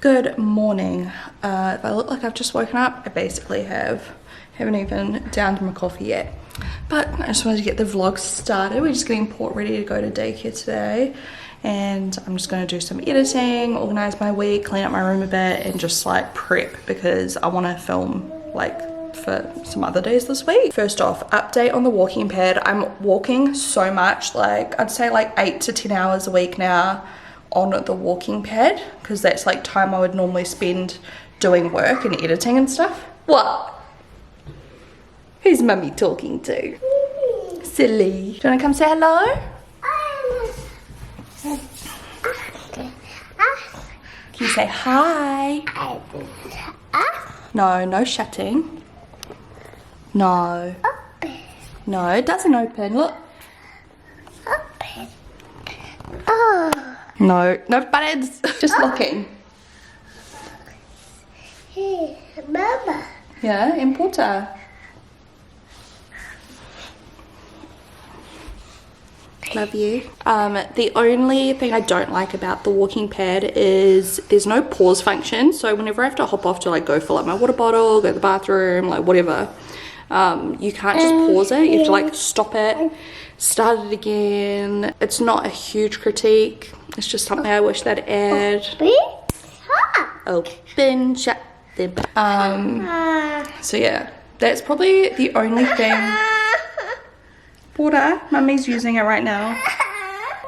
Good morning. If I look like I've just woken up, I basically haven't even downed my coffee yet. But I just wanted to get the vlog started. We're just getting Port ready to go to daycare today. And I'm just going to do some editing, organize my week, clean up my room a bit, and just like prep because I want to film like for some other days this week. First off, update on the walking pad. I'm walking so much, like I'd say like 8 to 10 hours a week now on the walking pad, because that's like time I would normally spend doing work and editing and stuff. What? Who's mummy talking to? Silly. Do you want to come say hello? Can you say hi? No, no shutting. No. Open. No, it doesn't open. Look. Open. Oh. No, no buttons. Just looking. Hey, Mama. Yeah, importer. Love you. The only thing I don't like about the walking pad is there's no pause function. So whenever I have to hop off to like go fill up my water bottle, go to the bathroom, like whatever, you can't just pause it. You have to like stop it, start it again. It's not a huge critique. It's just something I wish they'd add. Open, shut them. So yeah, that's probably the only thing. Water, mummy's using it right now.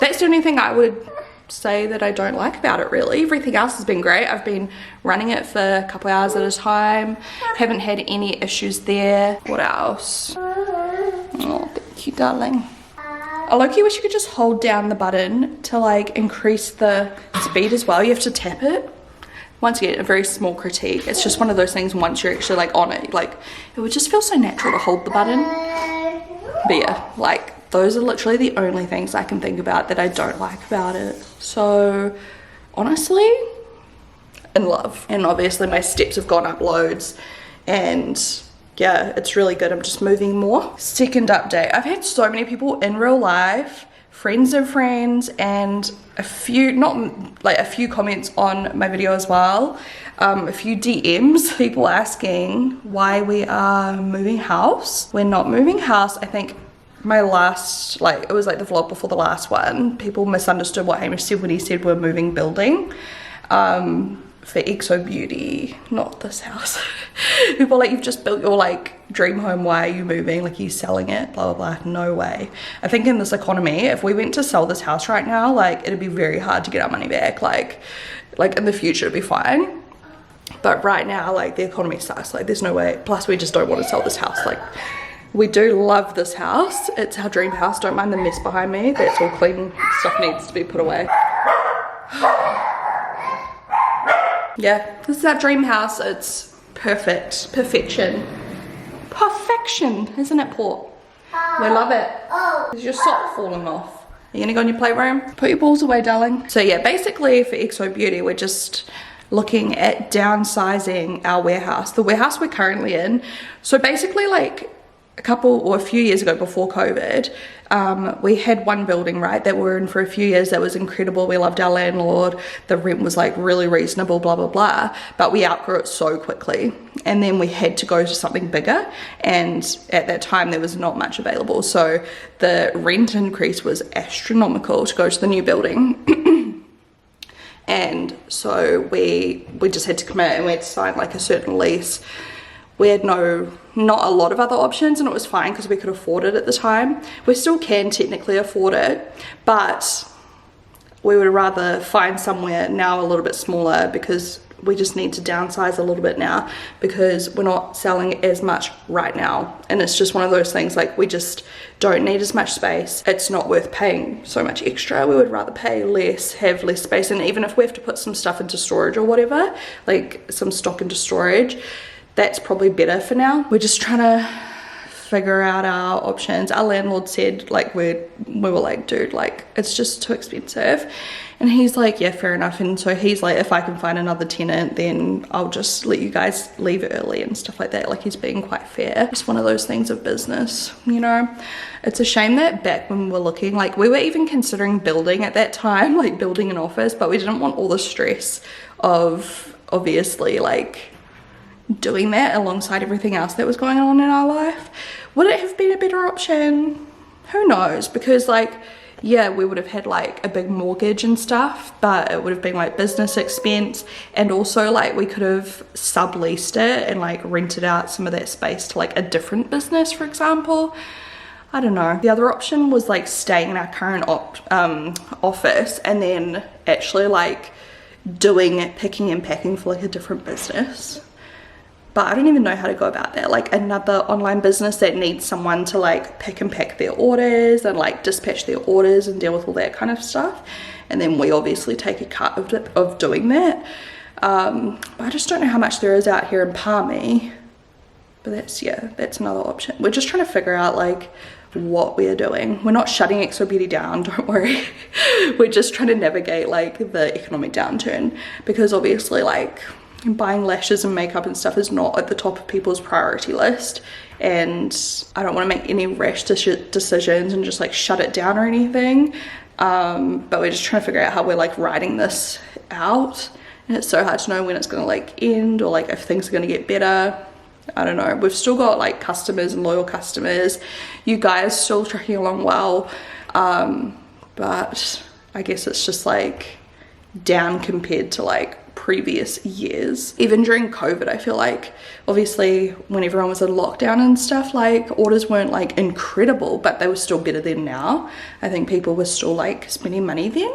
That's the only thing I would say that I don't like about it really. Everything else has been great. I've been running it for a couple hours at a time. Haven't had any issues there. What else? Oh, thank you, darling. I low-key wish you could just hold down the button to like increase the speed as well. You have to tap it. Once again, a very small critique. It's just one of those things once you're actually like on it, like it would just feel so natural to hold the button. But yeah, like those are literally the only things I can think about that I don't like about it. So honestly, in love. And obviously my steps have gone up loads and yeah, it's really good. I'm just moving more. Second update, I've had so many people in real life, friends of friends, and a few, not like a few comments on my video as well, a few DMs, people asking why we are moving house. We're not moving house. I think my last, like it was like the vlog before the last one, people misunderstood what Hamish said when he said we're moving building. For xoBeauty, not this house. People are like, you've just built your like dream home, why are you moving? Like, are you selling it? Blah blah blah. No way. I think in this economy, if we went to sell this house right now, like it'd be very hard to get our money back. Like in the future it'd be fine, but right now like the economy sucks. Like there's no way. Plus we just don't want to sell this house. Like we do love this house. It's our dream house. Don't mind the mess behind me. That's all clean. Stuff needs to be put away. Yeah, this is our dream house. It's perfect. Perfection, isn't it, Port? We love it. Is your sock falling off? Are you gonna go in your playroom? Put your balls away, darling. So yeah, basically for xoBeauty, we're just looking at downsizing our warehouse. The warehouse we're currently in. So basically like a few years ago before COVID, we had one building, right, that we were in for a few years that was incredible. We loved our landlord. The rent was like really reasonable, blah, blah, blah. But we outgrew it so quickly. And then we had to go to something bigger. And at that time, there was not much available. So the rent increase was astronomical to go to the new building. And so we just had to commit and we had to sign like a certain lease. We had not a lot of other options, and it was fine because we could afford it at the time. We still can technically afford it, but we would rather find somewhere now a little bit smaller because we just need to downsize a little bit now because we're not selling as much right now. And it's just one of those things, like we just don't need as much space. It's not worth paying so much extra. We would rather pay less, have less space, and even if we have to put some stuff into storage or whatever, like some stock into storage, that's probably better for now. We're just trying to figure out our options. Our landlord said, like, we were like, dude, like, it's just too expensive. And he's like, yeah, fair enough. And so he's like, if I can find another tenant, then I'll just let you guys leave early and stuff like that. Like, he's being quite fair. It's one of those things of business, you know. It's a shame that back when we were looking, like, we were even considering building at that time, like building an office, but we didn't want all the stress of obviously like doing that alongside everything else that was going on in our life. Would it have been a better option? Who knows? Because like, yeah, we would have had like a big mortgage and stuff, but it would have been like business expense, and also like we could have subleased it and like rented out some of that space to like a different business, for example. I don't know. The other option was like staying in our current office and then actually like doing picking and packing for like a different business. But I don't even know how to go about that. Like another online business that needs someone to like pick and pack their orders and like dispatch their orders and deal with all that kind of stuff. And then we obviously take a cut of doing that. But I just don't know how much there is out here in Palmy. But that's, yeah, that's another option. We're just trying to figure out like what we are doing. We're not shutting xoBeauty down, don't worry. We're just trying to navigate like the economic downturn, because obviously like buying lashes and makeup and stuff is not at the top of people's priority list, and I don't want to make any rash decisions and just like shut it down or anything. But we're just trying to figure out how we're like riding this out, and it's so hard to know when it's going to like end or like if things are going to get better. I don't know. We've still got like customers and loyal customers. You guys still tracking along well, but I guess it's just like down compared to like previous years. Even during COVID, I feel like obviously when everyone was in lockdown and stuff, like orders weren't like incredible, but they were still better than now. I think people were still like spending money then.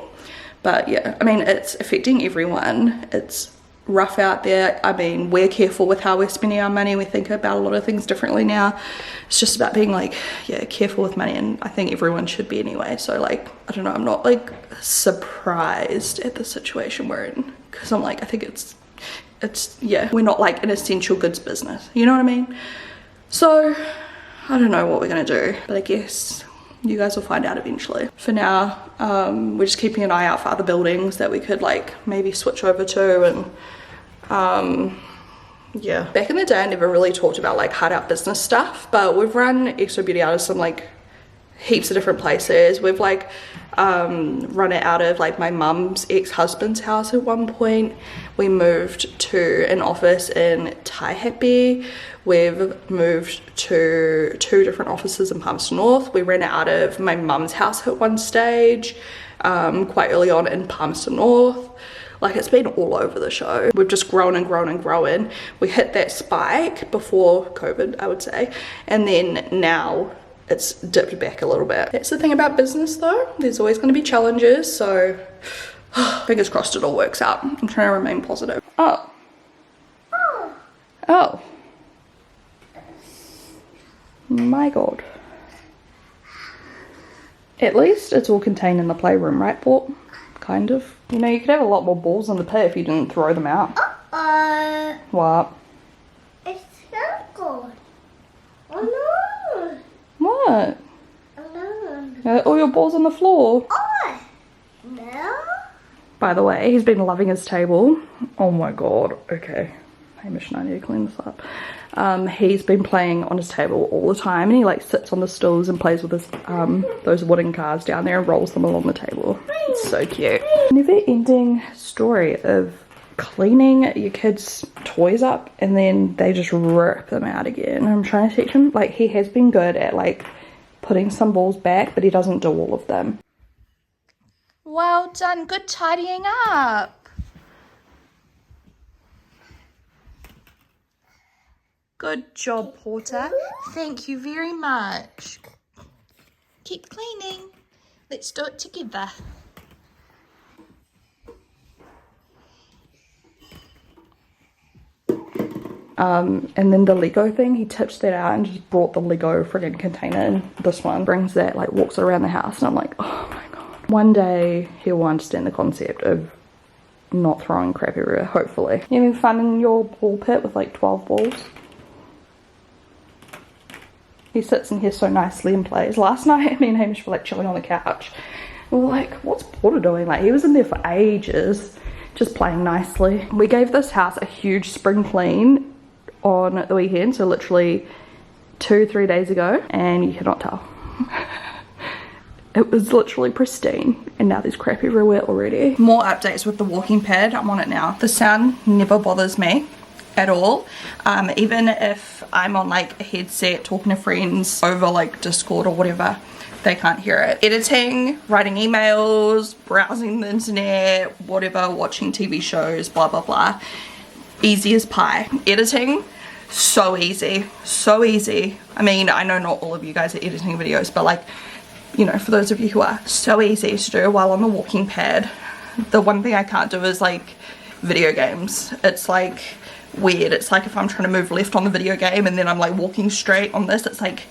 But yeah, I mean, it's affecting everyone. It's rough out there. I mean, we're careful with how we're spending our money. We think about a lot of things differently now. It's just about being like, yeah, careful with money, and I think everyone should be anyway. So like, I don't know, I'm not like surprised at the situation we're in, because I'm like, I think it's yeah, we're not like an essential goods business, you know what I mean? So I don't know what we're gonna do, but I guess you guys will find out eventually. For now, we're just keeping an eye out for other buildings that we could like maybe switch over to. And yeah, back in the day I never really talked about like hard out business stuff, but we've run xoBeauty out of some like heaps of different places. We've like run it out of like my mum's ex-husband's house at one point. We moved to an office in Taihape. We've moved to 2 different offices in Palmerston North. We ran it out of my mum's house at one stage, quite early on in Palmerston North. Like, it's been all over the show. We've just grown and grown and grown. We hit that spike before COVID, I would say, and then now it's dipped back a little bit. That's the thing about business though, there's always going to be challenges, so fingers crossed it all works out. I'm trying to remain positive. Oh. My god. At least it's all contained in the playroom, right, Port? Kind of. You know, you could have a lot more balls in the pit if you didn't throw them out. What? It's so good. Oh no. What? Oh no. All your balls on the floor. Oh no. By the way, he's been loving his table. Oh my god. Okay. Hamish and I need to clean this up. He's been playing on his table all the time, and he like sits on the stools and plays with his those wooden cars down there and rolls them along the table. It's so cute. Never ending story of cleaning your kids' toys up and then they just rip them out again. I'm trying to teach him, like, he has been good at like putting some balls back, but he doesn't do all of them. Well done, good tidying up. Good job, Porter. Thank you very much. Keep cleaning. Let's do it together. And then the Lego thing, he tipped that out and just brought the Lego friggin' container in. This one brings that, like, walks it around the house, and I'm like, oh my god. One day he'll understand the concept of not throwing crap everywhere, hopefully. You having fun in your ball pit with like 12 balls? He sits in here so nicely and plays. Last night, me and Hamish were like chilling on the couch. We were like, what's Porter doing? Like, he was in there for ages, just playing nicely. We gave this house a huge spring clean on the weekend, so literally 2-3 days ago, and you cannot tell. It was literally pristine, and now there's crap everywhere already. More updates with the walking pad. I'm on it now. The sound never bothers me at all. Even if I'm on like a headset talking to friends over like Discord or whatever, they can't hear it. Editing, writing emails, browsing the internet, whatever, watching TV shows, blah blah blah, easy as pie. Editing, so easy, so easy. I mean, I know not all of you guys are editing videos, but like, you know, for those of you who are, so easy to do while on the walking pad. The one thing I can't do is like video games. It's like weird. It's like if I'm trying to move left on the video game and then I'm like walking straight on this, it's like,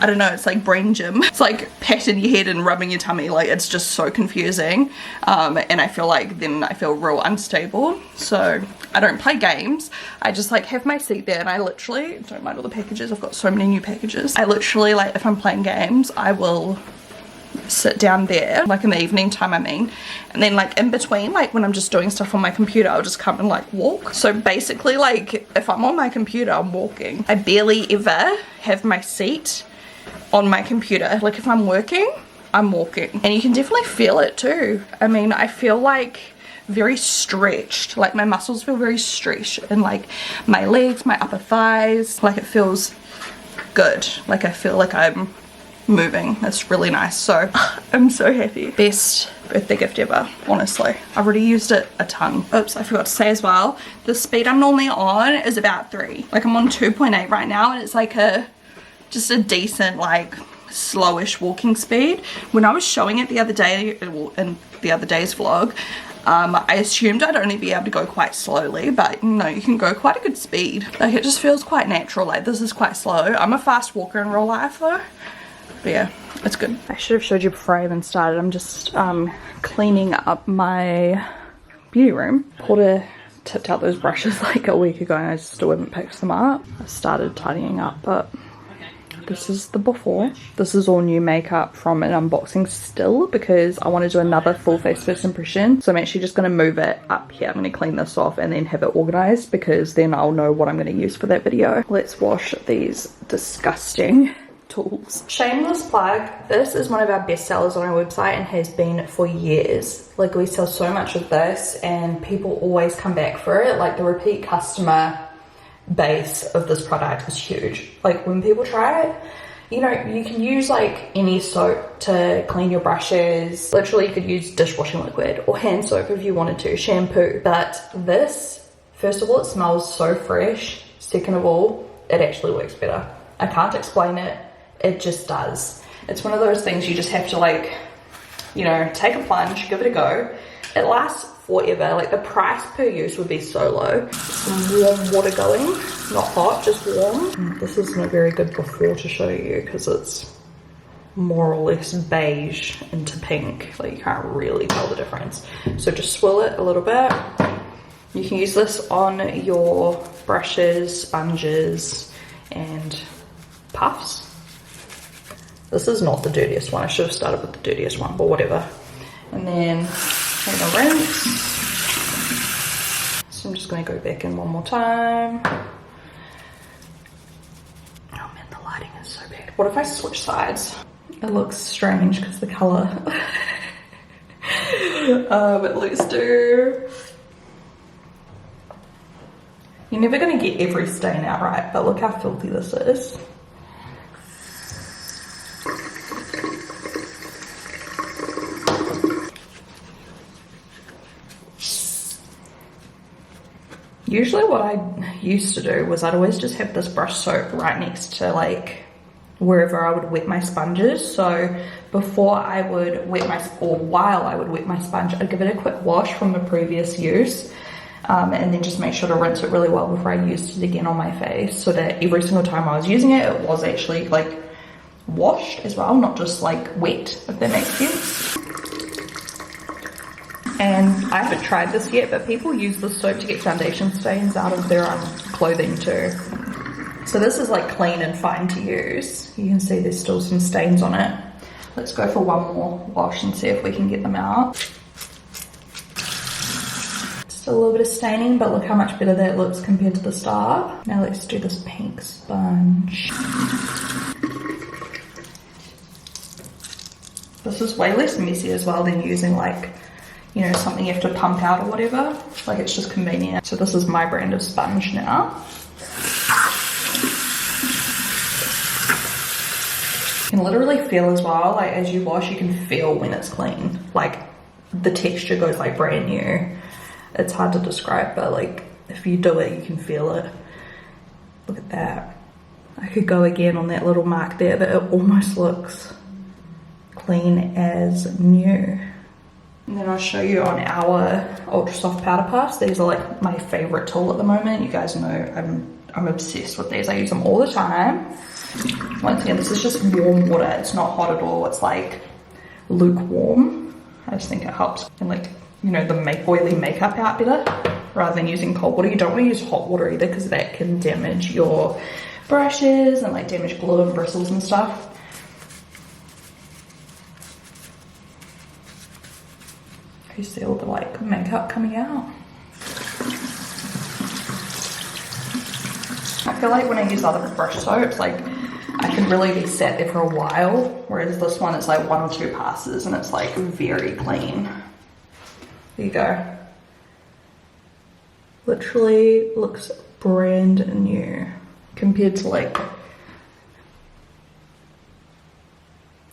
I don't know, it's like brain gym. It's like patting your head and rubbing your tummy. Like, it's just so confusing. And I feel like then I feel real unstable. So I don't play games. I just like have my seat there, and I literally don't mind all the packages. I've got so many new packages. I literally, like, if I'm playing games, I will sit down there, like in the evening time I mean, and then like in between, like when I'm just doing stuff on my computer, I'll just come and like walk. So basically, like if I'm on my computer, I'm walking. I barely ever have my seat on my computer. Like if I'm working, I'm walking, and you can definitely feel it too. I mean, I feel like very stretched, like my muscles feel very stretched, and like my legs, my upper thighs, like it feels good. Like I feel like I'm moving. It's really nice. So I'm so happy. Best birthday gift ever, honestly. I've already used it a ton. Oops, I forgot to say as well, the speed I'm normally on is about 3. Like I'm on 2.8 right now, and it's like just a decent, like slowish walking speed. When I was showing it the other day in the other day's vlog, I assumed I'd only be able to go quite slowly, but no, you can go quite a good speed. Like it just feels quite natural. Like this is quite slow. I'm a fast walker in real life though. But yeah, it's good. I should have showed you before I even started. I'm just cleaning up my beauty room. Porter tipped out those brushes like a week ago and I still haven't picked them up. I started tidying up, but this is the before. This is all new makeup from an unboxing still, because I want to do another full face first impression. So I'm actually just going to move it up here. I'm going to clean this off and then have it organized, because then I'll know what I'm going to use for that video. Let's wash these disgusting tools. Shameless plug, this is one of our best sellers on our website and has been for years. Like we sell so much of this and people always come back for it. Like the repeat customer base of this product is huge. Like when people try it, you know, you can use like any soap to clean your brushes. Literally you could use dishwashing liquid or hand soap if you wanted to, shampoo. But this, first of all, it smells so fresh. Second of all, it actually works better. I can't explain it. It just does. It's one of those things you just have to, like, you know, take a plunge, give it a go. It lasts forever. Like the price per use would be so low. Some warm water going, not hot, just warm. This isn't a very good before to show you because it's more or less beige into pink. Like you can't really tell the difference. So just swirl it a little bit. You can use this on your brushes, sponges, and puffs. This is not the dirtiest one. I should have started with the dirtiest one, but whatever. And then take a rinse. So I'm just going to go back in one more time. Oh man, the lighting is so bad. What if I switch sides? It looks strange because the color. But let's do. You're never going to get every stain out right, but look how filthy this is. Usually what I used to do was I'd always just have this brush soap right next to like wherever I would wet my sponges. So before I would wet my, or while I would wet my sponge, I'd give it a quick wash from the previous use. And then just make sure to rinse it really well before I used it again on my face, so that every single time I was using it, it was actually like washed as well, not just like wet, if that makes sense. And I haven't tried this yet, but people use this soap to get foundation stains out of their clothing too. So this is like clean and fine to use. You can see there's still some stains on it. Let's go for one more wash and see if we can get them out. Still a little bit of staining, but look how much better that looks compared to the start. Now let's do this pink sponge. This is way less messy as well than using like, you know, something you have to pump out or whatever. Like it's just convenient. So this is my brand of sponge now. You can literally feel as well, like as you wash, you can feel when it's clean. Like the texture goes like brand new. It's hard to describe, but like if you do it, you can feel it. Look at that. I could go again on that little mark there, that it almost looks clean as new. And then I'll show you on our Ultra Soft Powder Puffs. These are like my favorite tool at the moment. You guys know I'm obsessed with these. I use them all the time. Once again, this is just warm water. It's not hot at all. It's like lukewarm. I just think it helps and like, you know, the oily makeup out better rather than using cold water. You don't want to use hot water either because that can damage your brushes and like damage glue and bristles and stuff. You see all the like makeup coming out. I feel like when I use other brush soaps, like I can really be sat there for a while, whereas this one is like 1 or 2 passes and it's like very clean. There you go. Literally looks brand new compared to like,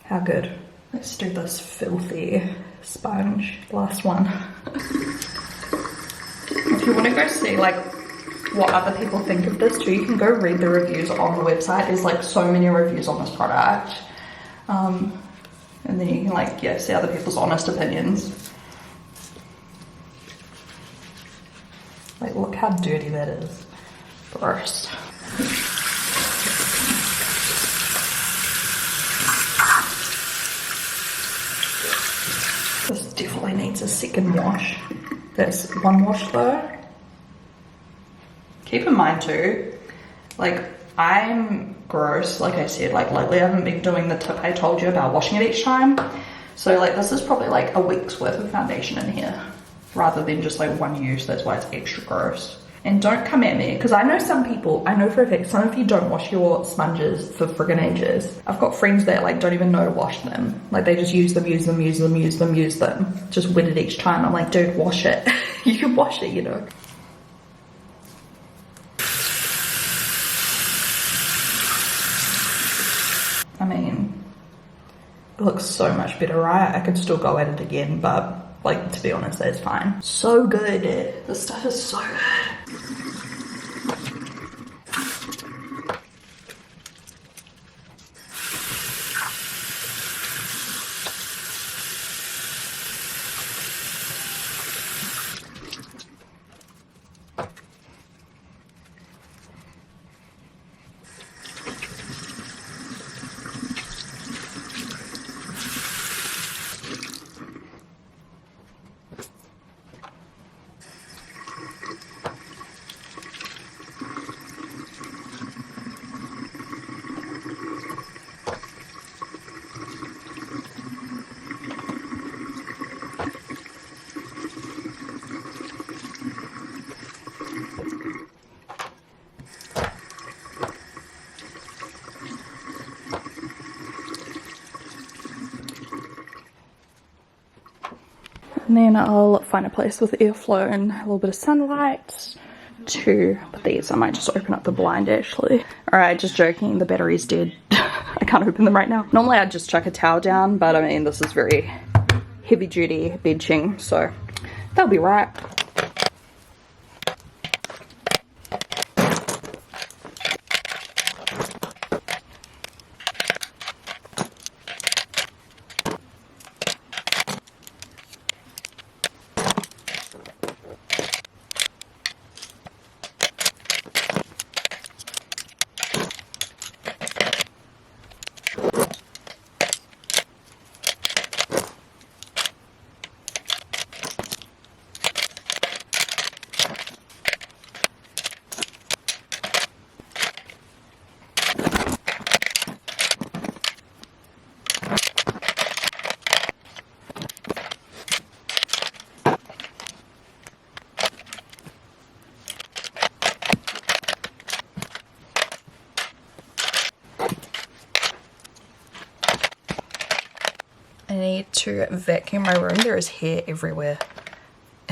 how good. Let's do this filthy sponge, last one. If you want to go see like what other people think of this too, you can go read the reviews on the website. There's like so many reviews on this product. And then you can like, yeah, see other people's honest opinions. Like look how dirty that is. Gross. This definitely needs a second wash. That's one wash though. Keep in mind too, like I'm gross, like I said, like lately I haven't been doing the tip I told you about washing it each time. So like this is probably like a week's worth of foundation in here rather than just like one use. That's why it's extra gross. And don't come at me, because I know some people, I know for a fact some of you don't wash your sponges for friggin' ages. I've got friends that like don't even know to wash them. Like they just use them, just wet it each time. I'm like, dude, wash it. You can wash it, you know. I mean, it looks so much better, right? I could still go at it again, but like, to be honest, that's fine. So good. This stuff is so good. And then I'll find a place with airflow and a little bit of sunlight to put these. I might just open up the blind actually. Alright, just joking, the battery's dead. I can't open them right now. Normally I'd just chuck a towel down, but I mean this is very heavy duty benching, so that'll be right. I need to vacuum my room. There is hair everywhere.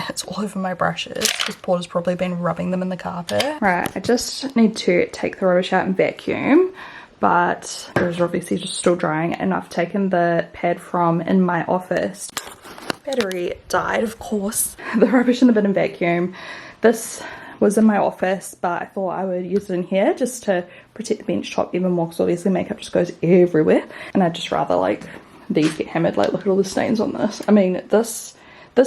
It's all over my brushes because Porter's probably been rubbing them in the carpet. Right, I just need to take the rubbish out and vacuum, but there's obviously just still drying, and I've taken the pad from in my office. Battery died, of course. The rubbish in the bin and vacuum. This was in my office, but I thought I would use it in here just to protect the bench top even more, because obviously makeup just goes everywhere, and I'd just rather like these get hammered. Like, look at all the stains on this. I mean, this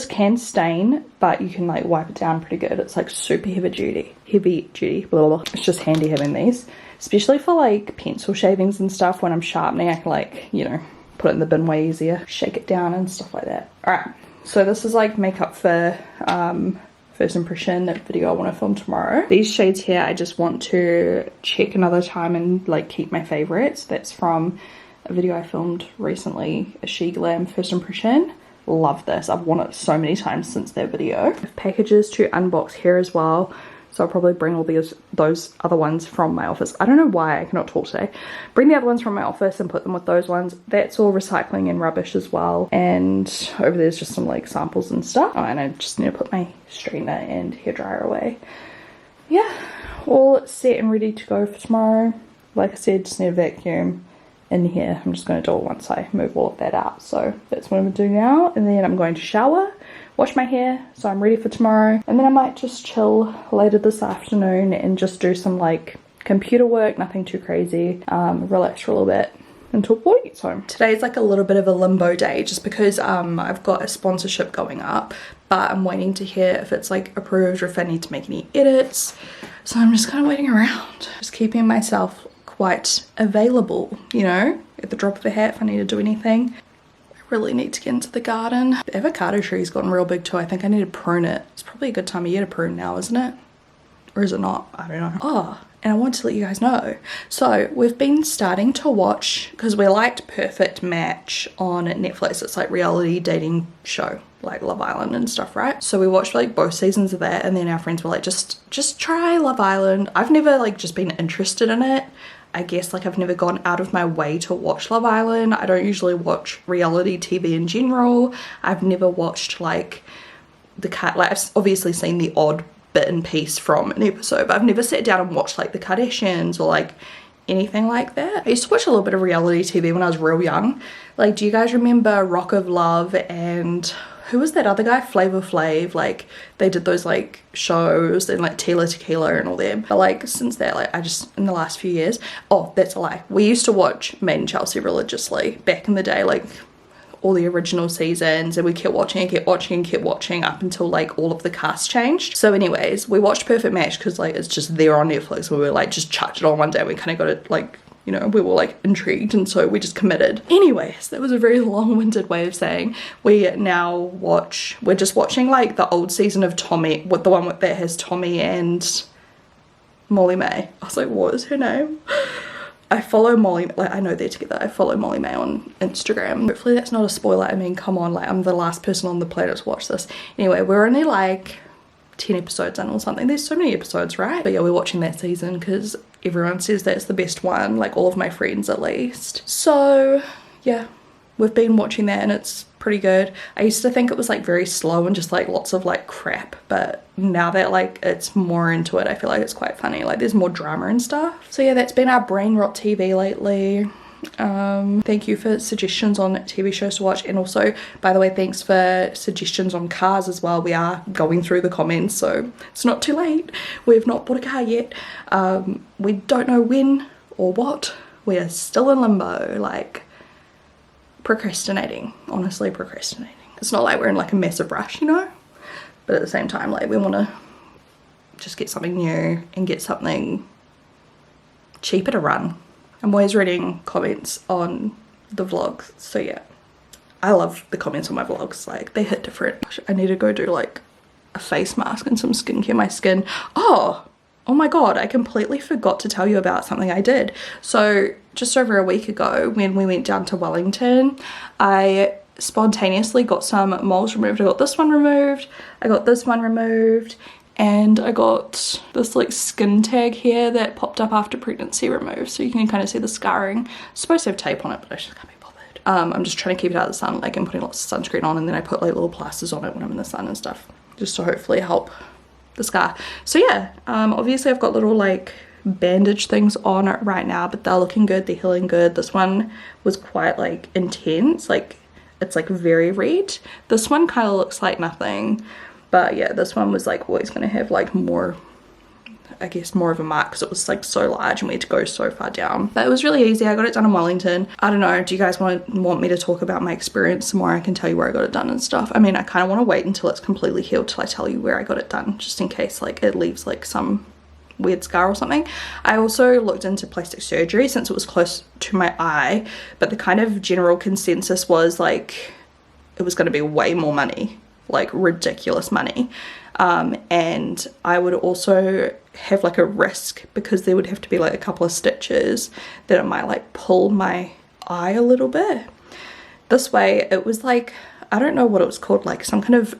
can stain, but you can like wipe it down pretty good. It's like super heavy duty, blah, blah, blah. It's just handy having these, especially for like pencil shavings and stuff. When I'm sharpening, I can like, you know, put it in the bin way easier, shake it down and stuff like that. All right, so this is like makeup for first impression, that video I want to film tomorrow. These shades here, I just want to check another time and like keep my favorites. That's from a video I filmed recently, a She Glam first impression. Love this. I've worn it so many times since that video. Packages to unbox here as well, so I'll probably bring all those other ones from my office. I don't know why I cannot talk today. Bring the other ones from my office and put them with those ones. That's all recycling and rubbish as well. And over there's just some like samples and stuff. Oh, and I just need to put my straightener and hairdryer away. Yeah, all set and ready to go for tomorrow. Like I said, just need a vacuum in here. I'm just going to do it once I move all of that out. So that's what I'm going to do now, and then I'm going to shower, wash my hair, so I'm ready for tomorrow, and then I might just chill later this afternoon and just do some like computer work, nothing too crazy, relax for a little bit until Porter gets home. Today's like a little bit of a limbo day just because I've got a sponsorship going up, but I'm waiting to hear if it's like approved or if I need to make any edits. So I'm just kind of waiting around, just keeping myself quite available, you know, at the drop of a hat if I need to do anything. I really need to get into the garden. The avocado tree's gotten real big too. I think I need to prune it. It's probably a good time of year to prune now, isn't it? Or is it not? I don't know. Oh, and I want to let you guys know. So we've been starting to watch, because we liked Perfect Match on Netflix. It's like reality dating show, like Love Island and stuff, right? So we watched like both seasons of that, and then our friends were like, just try Love Island. I've never like just been interested in it. I guess like I've never gone out of my way to watch Love Island. I don't usually watch reality TV in general. I've never watched like like I've obviously seen the odd bit and piece from an episode, but I've never sat down and watched like the Kardashians or like anything like that. I used to watch a little bit of reality TV when I was real young. Like, do you guys remember Rock of Love and who was that other guy? Flavor Flav. Like, they did those like shows and like Tila Tequila and all them. But like since that, like I just, in the last few years, oh, that's a lie. We used to watch Made in Chelsea religiously back in the day, like all the original seasons, and we kept watching and kept watching and kept watching up until like all of the cast changed. So anyways, we watched Perfect Match because like it's just there on Netflix. We were like just chucked it on one day and we kind of got it like, you know, we were like intrigued, and so we just committed. Anyways, that was a very long-winded way of saying we're just watching like the old season of Tommy, with the one that has Tommy and Molly May. I was like, what is her name? I follow Molly, like I know they're together. I follow Molly May on Instagram. Hopefully that's not a spoiler. I mean, come on, like I'm the last person on the planet to watch this. Anyway, we're only like 10 episodes in or something. There's so many episodes, right? But yeah, we're watching that season because everyone says that's the best one, like all of my friends at least. So yeah, we've been watching that and it's pretty good. I used to think it was like very slow and just like lots of like crap, but now that like it's more into it, I feel like it's quite funny. Like there's more drama and stuff. So yeah, that's been our brain rot TV lately. Thank you for suggestions on TV shows to watch, and also, by the way, thanks for suggestions on cars as well. We are going through the comments, so it's not too late. We've not bought a car yet. We don't know when or what. We are still in limbo, like procrastinating, honestly procrastinating. It's not like we're in like a massive rush, you know, but at the same time, like we want to just get something new and get something cheaper to run. I'm always reading comments on the vlogs, so yeah, I love the comments on my vlogs. Like they hit different. I need to go do like a face mask and some skincare. My skin, oh my god, I completely forgot to tell you about something I did. So just over a week ago when we went down to Wellington, I spontaneously got some moles removed. I got this one removed, I got this one removed, and I got this like skin tag here that popped up after pregnancy removed, so you can kind of see the scarring. It's supposed to have tape on it, but I just can't be bothered. I'm just trying to keep it out of the sun, like I'm putting lots of sunscreen on, and then I put like little plasters on it when I'm in the sun and stuff, just to hopefully help the scar. So yeah, obviously I've got little like bandage things on it right now, but they're looking good, they're healing good. This one was quite like intense, like it's like very red. This one kind of looks like nothing, but yeah, this one was like always going to have like more, I guess, more of a mark because it was like so large and we had to go so far down. But it was really easy. I got it done in Wellington. I don't know, do you guys want me to talk about my experience some more? I can tell you where I got it done and stuff. I mean, I kind of want to wait until it's completely healed till I tell you where I got it done, just in case like it leaves like some weird scar or something. I also looked into plastic surgery since it was close to my eye, but the kind of general consensus was like it was going to be way more money, like ridiculous money. And I would also have like a risk because there would have to be like a couple of stitches that it might like pull my eye a little bit. This way it was like, I don't know what it was called, like some kind of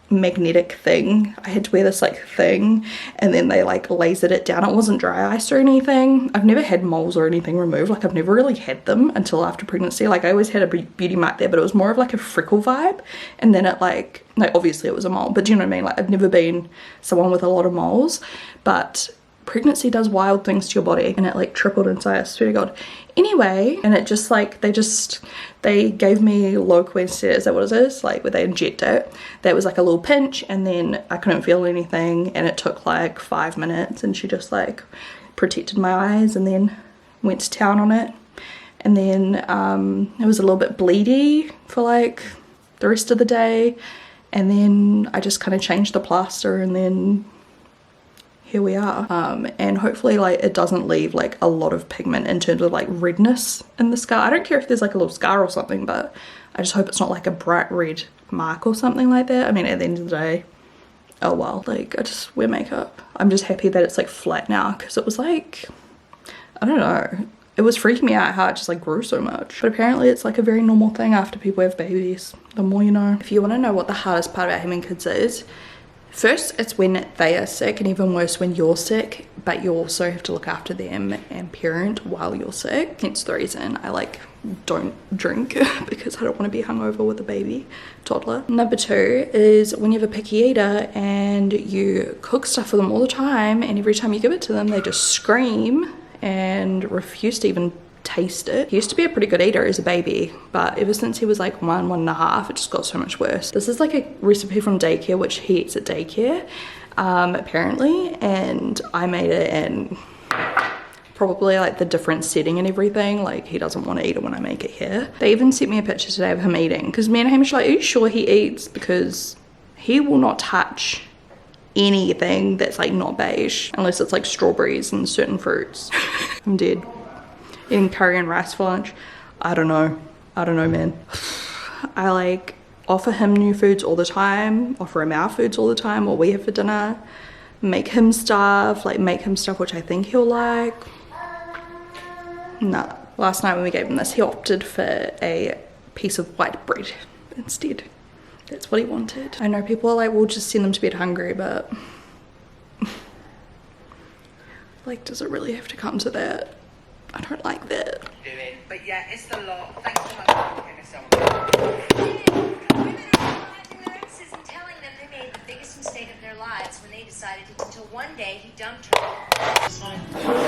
magnetic thing. I had to wear this like thing, and then they like lasered it down. It wasn't dry ice or anything. I've never had moles or anything removed, like I've never really had them until after pregnancy. Like I always had a beauty mark there, but it was more of like a freckle vibe, and then it like obviously it was a mole, but do you know what I mean? Like I've never been someone with a lot of moles, but pregnancy does wild things to your body, and it like tripled in size, I swear to God. Anyway, and it just like they gave me local anesthesia, is that what it is, like where they inject it. That was like a little pinch, and then I couldn't feel anything, and it took like 5 minutes, and she just like protected my eyes and then went to town on it. And then it was a little bit bleedy for like the rest of the day, and then I just kind of changed the plaster, and then here we are. And hopefully like it doesn't leave like a lot of pigment in terms of like redness in the scar. I don't care if there's like a little scar or something, but I just hope it's not like a bright red mark or something like that. I mean, at the end of the day, oh well, like I just wear makeup. I'm just happy that it's like flat now, because it was like, I don't know, it was freaking me out how it just like grew so much. But apparently it's like a very normal thing after people have babies. The more you know. If you want to know what the hardest part about having kids is, first, it's when they are sick, and even worse when you're sick, but you also have to look after them and parent while you're sick. Hence the reason I like don't drink because I don't want to be hungover with a baby toddler. Number 2 is when you have a picky eater and you cook stuff for them all the time, and every time you give it to them they just scream and refuse to even taste it. He used to be a pretty good eater as a baby, but ever since he was like 1.5, it just got so much worse. This is like a recipe from daycare, which he eats at daycare apparently, and I made it in probably like the different setting and everything. Like he doesn't want to eat it when I make it here. They even sent me a picture today of him eating, because me and Hamish are like, are you sure he eats? Because he will not touch anything that's like not beige unless it's like strawberries and certain fruits. I'm dead. Eating curry and rice for lunch. I don't know man. I like offer him new foods all the time, offer him our foods all the time, what we have for dinner, make him stuff which I think he'll like. Nah. Last night when we gave him this, he opted for a piece of white bread instead. That's what he wanted. I know people are like, we'll just send them to bed hungry, but like, does it really have to come to that? I don't like that. But yeah, it's the law. Thanks so much for looking at someone. Women are having nurses and telling them they made the biggest mistake of their lives when they decided until one day he dumped her.